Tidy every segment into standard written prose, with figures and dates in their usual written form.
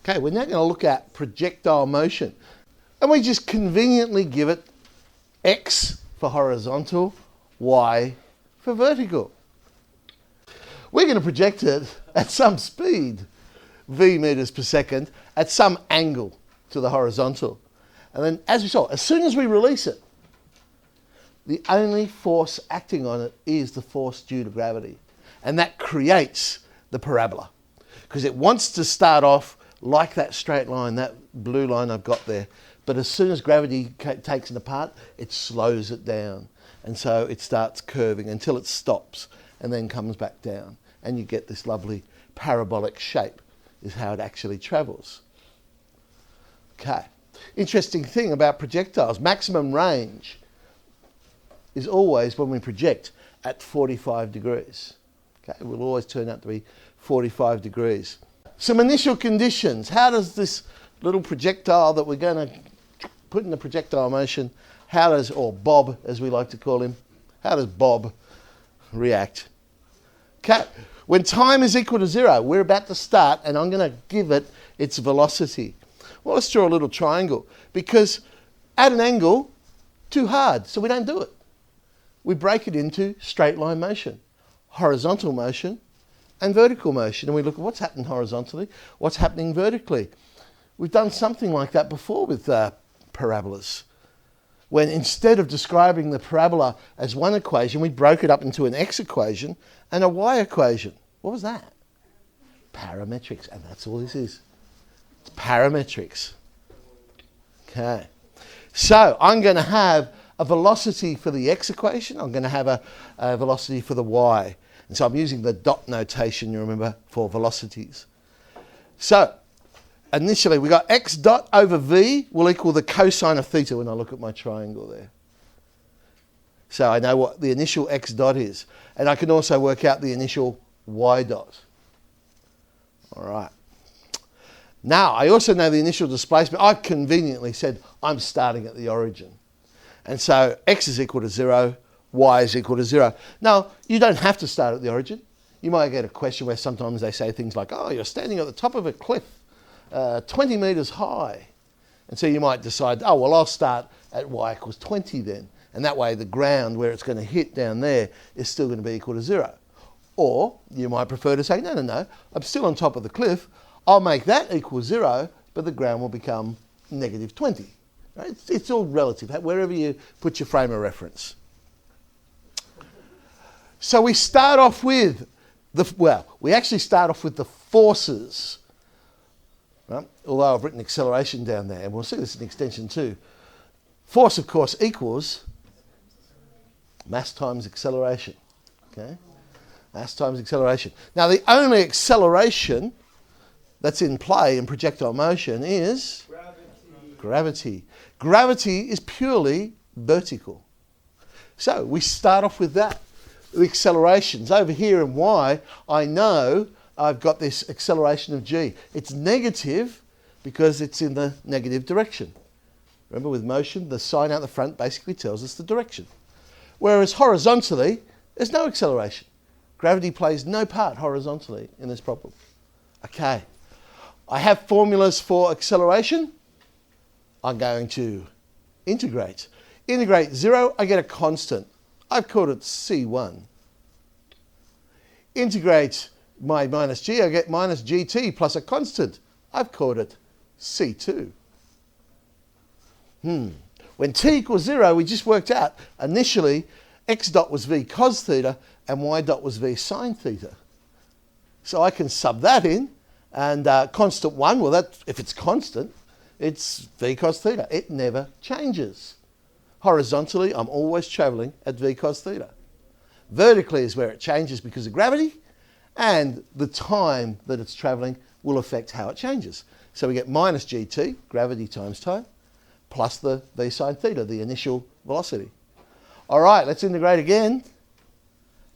Okay, we're now going to look at projectile motion. And we just conveniently give it x for horizontal, y for vertical. We're going to project it at some speed, v meters per second, at some angle to the horizontal. And then, as we saw, as soon as we release it, the only force acting on it is the force due to gravity. And that creates the parabola. Because it wants to start off like that straight line, that blue line I've got there. But as soon as gravity takes it apart, it slows it down. And so it starts curving until it stops and then comes back down. And you get this lovely parabolic shape, is how it actually travels. Okay. Interesting thing about projectiles, maximum range is always, when we project, at 45 degrees. Okay, it will always turn out to be 45 degrees. Some initial conditions. How does this little projectile that we're going to put in the projectile motion, or Bob as we like to call him, how does Bob react? Okay, when time is equal to 0, we're about to start and I'm going to give it its velocity. Well, let's draw a little triangle, because at an angle, too hard, so we don't do it. We break it into straight line motion, horizontal motion, and vertical motion. And we look at what's happening horizontally, what's happening vertically. We've done something like that before with parabolas, when instead of describing the parabola as one equation, we broke it up into an x equation and a y equation. What was that? Parametrics, and that's all this is. It's parametrics. Okay. So I'm going to have a velocity for the x equation. I'm going to have a velocity for the y. And so I'm using the dot notation, you remember, for velocities. So initially we got x dot over v will equal the cosine of theta when I look at my triangle there. So I know what the initial x dot is. And I can also work out the initial y dot. All right. Now, I also know the initial displacement. I've conveniently said I'm starting at the origin. And so x is equal to 0, y is equal to 0. Now, you don't have to start at the origin. You might get a question where sometimes they say things like, oh, you're standing at the top of a cliff, 20 metres high. And so you might decide, oh, well, I'll start at y equals 20 then. And that way the ground where it's going to hit down there is still going to be equal to 0. Or you might prefer to say, no, I'm still on top of the cliff. I'll make that equal 0, but the ground will become negative 20. Right? It's all relative, wherever you put your frame of reference. So we start off with we actually start off with the forces. Right? Although I've written acceleration down there, and we'll see this in extension 2. Force, of course, equals mass times acceleration. Okay? Mass times acceleration. Now, the only acceleration that's in play in projectile motion is gravity. Gravity is purely vertical. So we start off with that. The accelerations over here in y, I know I've got this acceleration of g. It's negative because it's in the negative direction. Remember, with motion, the sign out the front basically tells us the direction. Whereas horizontally, there's no acceleration. Gravity plays no part horizontally in this problem. Okay. I have formulas for acceleration. I'm going to integrate. Integrate 0, I get a constant. I've called it C1. Integrate my minus g, I get minus gt plus a constant. I've called it C2. When t equals 0, we just worked out initially x dot was v cos theta and y dot was v sine theta. So I can sub that in. And constant 1, well, that if it's constant, it's v cos theta. It never changes. Horizontally, I'm always travelling at v cos theta. Vertically is where it changes because of gravity, and the time that it's travelling will affect how it changes. So we get minus gt, gravity times time, plus the v sine theta, the initial velocity. All right, let's integrate again,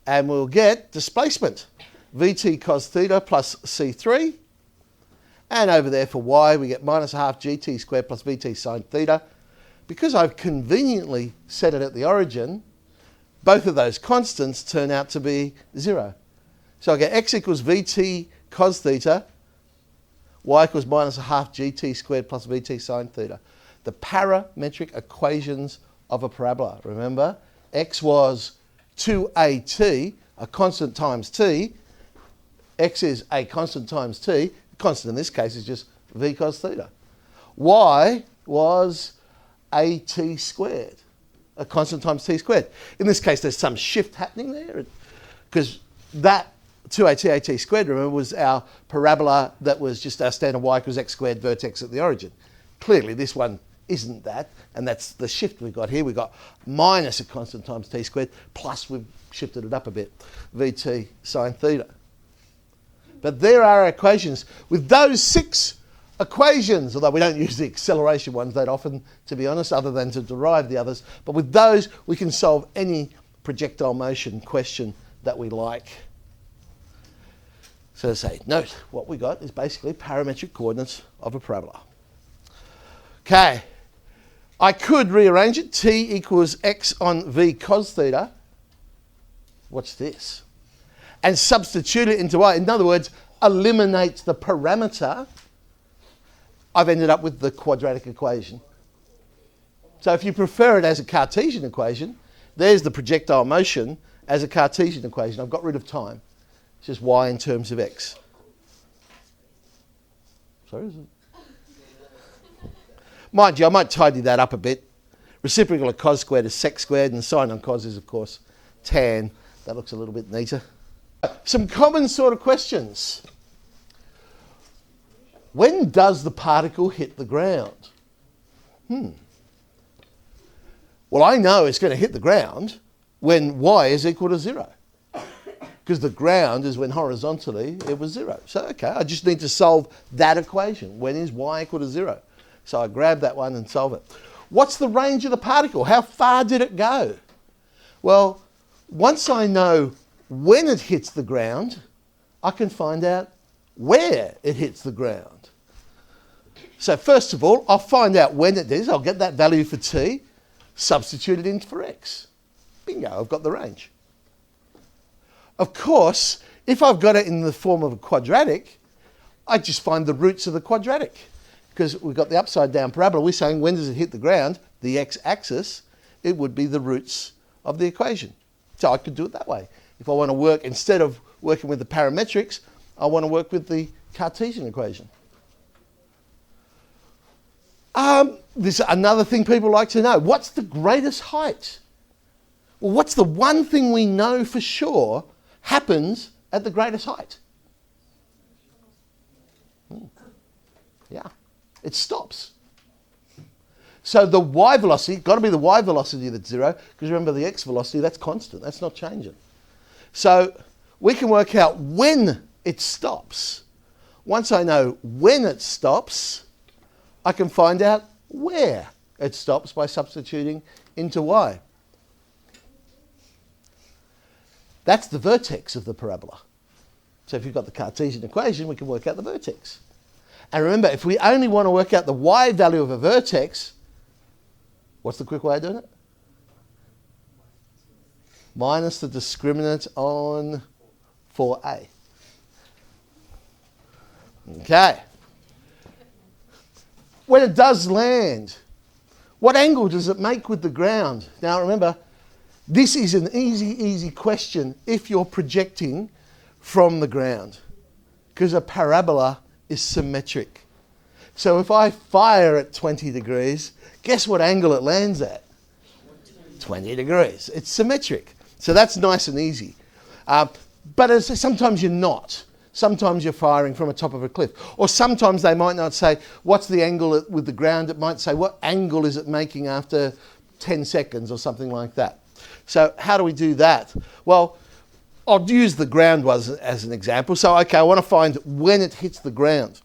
and we'll get displacement. Vt cos theta plus c3. And over there for y, we get minus a half gt squared plus vt sine theta. Because I've conveniently set it at the origin, both of those constants turn out to be 0. So I get x equals vt cos theta, y equals minus a half gt squared plus vt sine theta. The parametric equations of a parabola. Remember, x was 2at, a constant times t. X is a constant times t. Constant in this case is just v cos theta. Y was at squared, a constant times t squared. In this case, there's some shift happening there because that 2at at squared, remember, was our parabola that was just our standard y equals x squared vertex at the origin. Clearly, this one isn't that, and that's the shift we've got here. We've got minus a constant times t squared, plus we've shifted it up a bit, vt sine theta. But there are equations. With those 6 equations, although we don't use the acceleration ones that often, to be honest, other than to derive the others, but with those we can solve any projectile motion question that we like. So to say, note, what we got is basically parametric coordinates of a parabola. Okay, I could rearrange it. T equals x on v cos theta. What's this? And substitute it into y. In other words, eliminate the parameter. I've ended up with the quadratic equation. So if you prefer it as a Cartesian equation, there's the projectile motion as a Cartesian equation. I've got rid of time. It's just y in terms of x. Sorry, is it? Mind you, I might tidy that up a bit. Reciprocal of cos squared is sec squared, and sine on cos is, of course, tan. That looks a little bit neater. Some common sort of questions. When does the particle hit the ground? Well, I know it's going to hit the ground when y is equal to 0. Because the ground is when horizontally it was 0. So, okay, I just need to solve that equation. When is y equal to 0? So I grab that one and solve it. What's the range of the particle? How far did it go? Well, once I know when it hits the ground, I can find out where it hits the ground. So first of all, I'll find out when it is. I'll get that value for t, substitute it in for x. Bingo, I've got the range. Of course, if I've got it in the form of a quadratic, I just find the roots of the quadratic. Because we've got the upside down parabola, we're saying when does it hit the ground, the x-axis, it would be the roots of the equation. So I could do it that way. If I want to work, instead of working with the parametrics, I want to work with the Cartesian equation. This is another thing people like to know. What's the greatest height? Well, what's the one thing we know for sure happens at the greatest height? Yeah, it stops. So the y velocity, got to be the y velocity that's 0, because remember the x velocity, that's constant, that's not changing. So we can work out when it stops. Once I know when it stops, I can find out where it stops by substituting into y. That's the vertex of the parabola. So if you've got the Cartesian equation, we can work out the vertex. And remember, if we only want to work out the y value of a vertex, what's the quick way of doing it? Minus the discriminant on 4a. Okay. When it does land, what angle does it make with the ground? Now remember, this is an easy question if you're projecting from the ground, because a parabola is symmetric. So if I fire at 20 degrees, guess what angle it lands at? 20 degrees. It's symmetric. So that's nice and easy. But sometimes you're not. Sometimes you're firing from the top of a cliff. Or sometimes they might not say, what's the angle with the ground? It might say, what angle is it making after 10 seconds or something like that. So how do we do that? Well, I'll use the ground as an example. So, okay, I want to find when it hits the ground.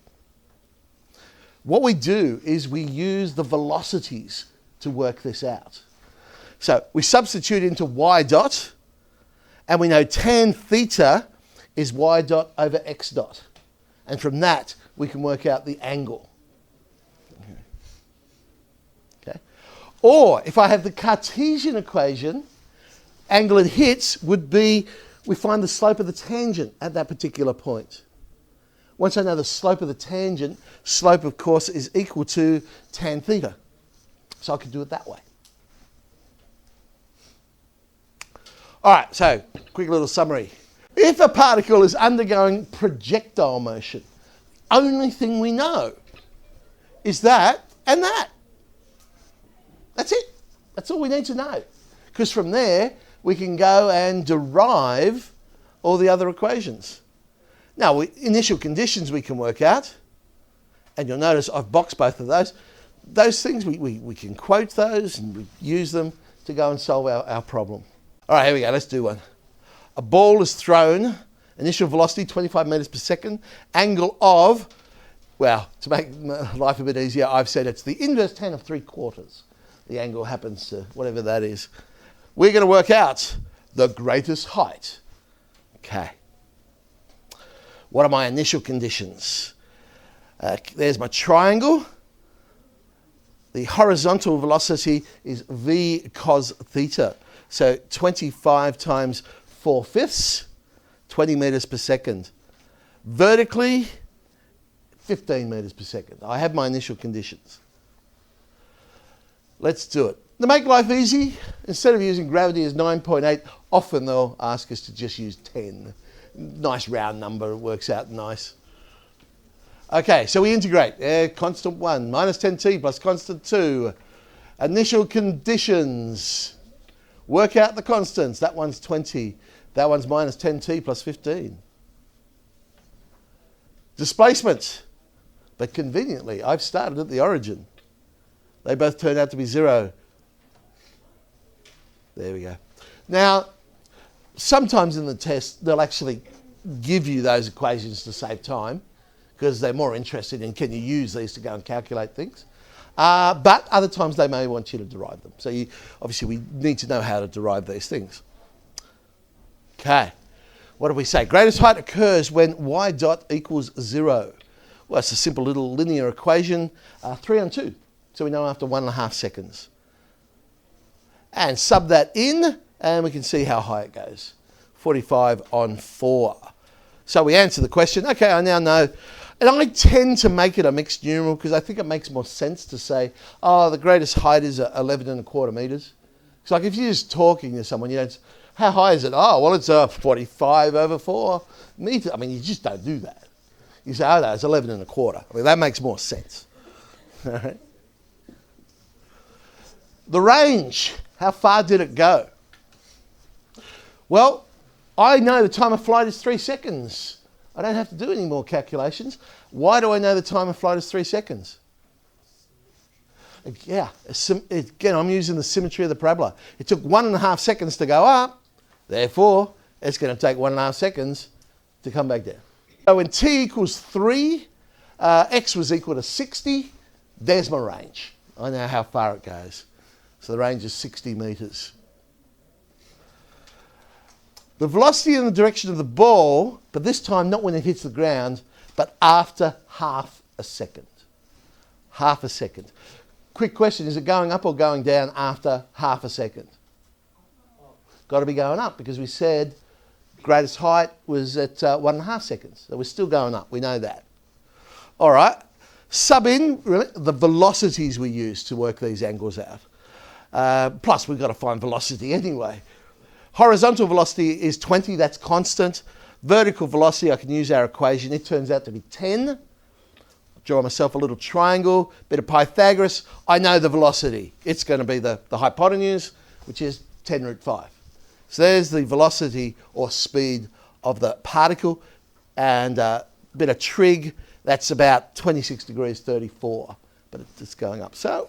What we do is we use the velocities to work this out. So we substitute into y dot, and we know tan theta is y dot over x dot. And from that, we can work out the angle. Okay. Or if I have the Cartesian equation, angle it hits would be, we find the slope of the tangent at that particular point. Once I know the slope of the tangent, slope, of course, is equal to tan theta. So I can do it that way. All right, so quick little summary. If a particle is undergoing projectile motion, the only thing we know is that and that. That's it. That's all we need to know. Because from there, we can go and derive all the other equations. Now, initial conditions we can work out. And you'll notice I've boxed both of those. Those things, we can quote those and we use them to go and solve our problem. All right, here we go. Let's do one. A ball is thrown, initial velocity 25 meters per second, angle of, well, to make life a bit easier, I've said it's the inverse tan of 3/4. The angle happens to whatever that is. We're going to work out the greatest height. Okay. What are my initial conditions? There's my triangle. The horizontal velocity is v cos theta. So 25 times 4/5, 20 meters per second. Vertically, 15 meters per second. I have my initial conditions. Let's do it. To make life easy, instead of using gravity as 9.8, often they'll ask us to just use 10. Nice round number, it works out nice. Okay, so we integrate. Constant 1, minus 10t plus constant 2. Initial conditions. Work out the constants. That one's 20. That one's minus 10t plus 15. Displacement. But conveniently, I've started at the origin. They both turned out to be 0. There we go. Now, sometimes in the test, they'll actually give you those equations to save time because they're more interested in can you use these to go and calculate things. But other times they may want you to derive them. So obviously we need to know how to derive these things. Okay. What do we say? Greatest height occurs when y dot equals 0. Well, it's a simple little linear equation, 3 on 2. So we know after 1.5 seconds. And sub that in, and we can see how high it goes. 45 on 4. So we answer the question. Okay, I now know. And I tend to make it a mixed numeral because I think it makes more sense to say, oh, the greatest height is 11.25 meters. It's like if you're just talking to someone, you don't, how high is it? Oh, well, it's 45 over 4 meters. I mean, you just don't do that. You say, oh, no, it's 11.25. I mean, that makes more sense. All right. The range, how far did it go? Well, I know the time of flight is 3 seconds. I don't have to do any more calculations. Why do I know the time of flight is 3 seconds? Yeah, again, I'm using the symmetry of the parabola. It took 1.5 seconds to go up. Therefore, it's going to take 1.5 seconds to come back down. So when t equals 3, x was equal to 60. There's my range. I know how far it goes. So the range is 60 meters. The velocity in the direction of the ball, but this time not when it hits the ground, but after half a second. Half a second. Quick question, is it going up or going down after half a second? Got to be going up because we said greatest height was at 1.5 seconds. So we're still going up, we know that. All right, sub in really, the velocities we use to work these angles out. Plus we've got to find velocity anyway. Horizontal velocity is 20, that's constant. Vertical velocity, I can use our equation. It turns out to be 10. Draw myself a little triangle, bit of Pythagoras. I know the velocity. It's going to be the hypotenuse, which is 10 root 5. So there's the velocity or speed of the particle. And a bit of trig, that's about 26 degrees 34, but it's going up. So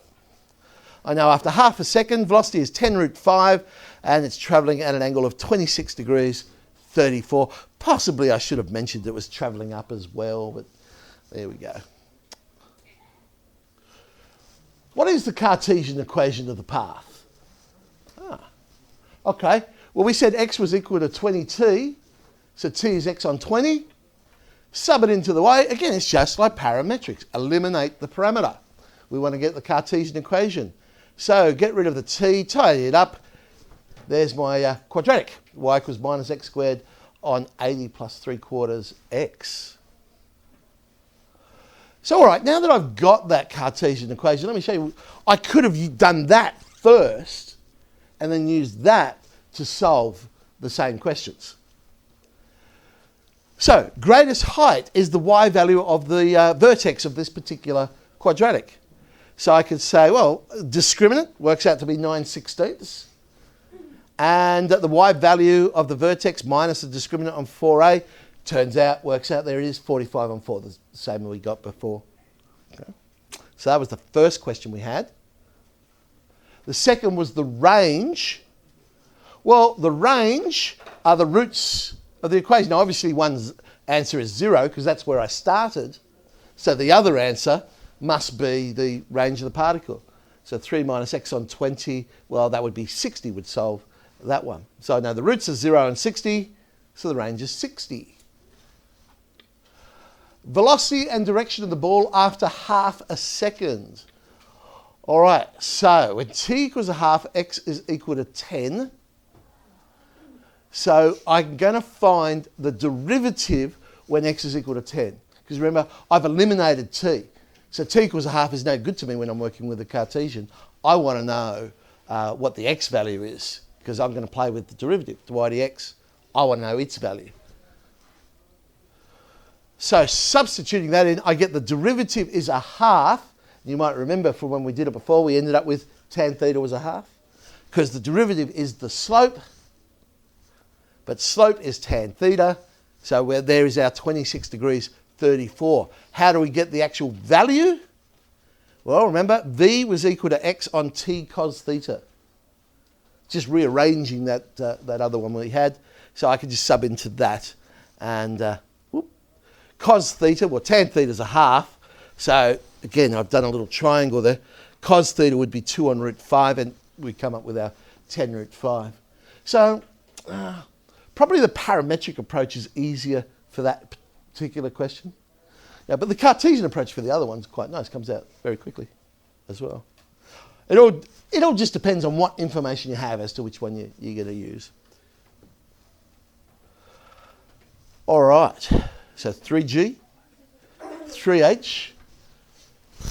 I know after half a second, velocity is 10 root 5, and it's travelling at an angle of 26 degrees 34. Possibly I should have mentioned it was travelling up as well, but there we go. What is the Cartesian equation of the path? Okay. Well, we said x was equal to 20t, so t is x on 20. Sub it into the y. Again, it's just like parametrics. Eliminate the parameter. We want to get the Cartesian equation. So get rid of the t, tidy it up. There's my quadratic. Y equals minus x squared on 80 plus 3/4 x. So all right, now that I've got that Cartesian equation, let me show you. I could have done that first and then used that to solve the same questions. So greatest height is the y value of the vertex of this particular quadratic. So I could say, well, discriminant works out to be 9/16. And the y value of the vertex minus the discriminant on 4a turns out, works out, there it is, 45 on 4, the same we got before. Okay. So that was the first question we had. The second was the range. Well, the range are the roots of the equation. Now, obviously, one's answer is 0 because that's where I started. So the other answer must be the range of the particle. So 3 minus x on 20, well, that would be 60 would solve that one. So now the roots are 0 and 60, so the range is 60. Velocity and direction of the ball after half a second. All right, so when t equals a half, x is equal to 10. So I'm going to find the derivative when x is equal to 10. Because remember, I've eliminated t. So t equals a half is no good to me when I'm working with the Cartesian. I want to know what the x value is, because I'm going to play with the derivative, dy dx. I want to know its value. So substituting that in, I get the derivative is a half. You might remember from when we did it before, we ended up with tan theta was a half, because the derivative is the slope, but slope is tan theta. So where there is our 26 degrees 34. How do we get the actual value? Well, remember, v was equal to x on t cos theta. Just rearranging that other one we had. So I could just sub into that. And cos theta, well, tan theta is a half. So again, I've done a little triangle there. Cos theta would be 2 on root 5, and we come up with our 10 root 5. So probably the parametric approach is easier for that particular question. Yeah, but the Cartesian approach for the other one's quite nice. Comes out very quickly as well. It all just depends on what information you have as to which one you're going to use. All right. So 3G, 3H,